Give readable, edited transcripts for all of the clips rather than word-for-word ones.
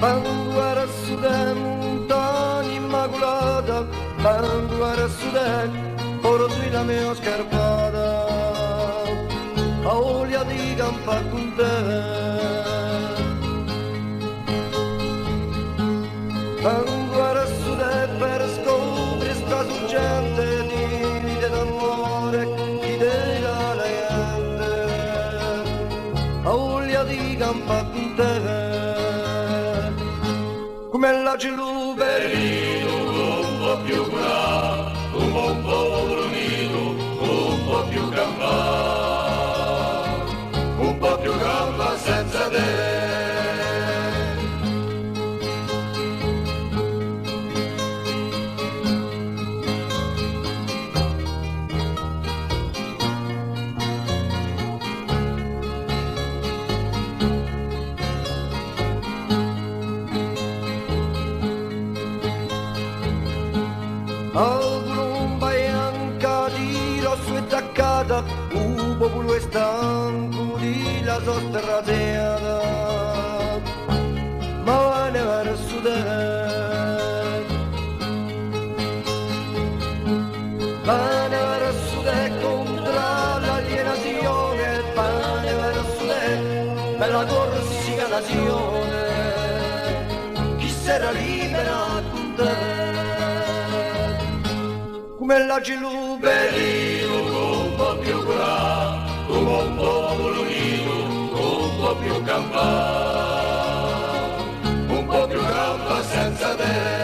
Banguara su de montagna immacolata, banguara su de oro sulla mia scarpata, a olio di campa con te. Banguara su de per scoprire sta sorgente di vita d'amore, chi della gente, a olio di campa con te. Come la ciluperino, un po' più curato, un po' brunito, un po' più campato, un po' più gamba senza te. Colomba bianca di rosso e taccata, un popolo è stanco di la sua terraziata, ma ne va verso te, ma ne va verso te contro l'alienazione, ma ne va verso te per la corsica nazione, chi sarà libera con te. Come la ciluperino, un po' più curato, un po' brunito, un po' più campato, un po' più gamba senza te.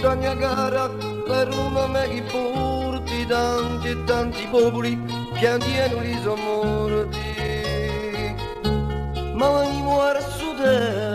Ogni gara per un nome che porti tanti e tanti popoli che andiano li sono morti, ma ogni muore su te.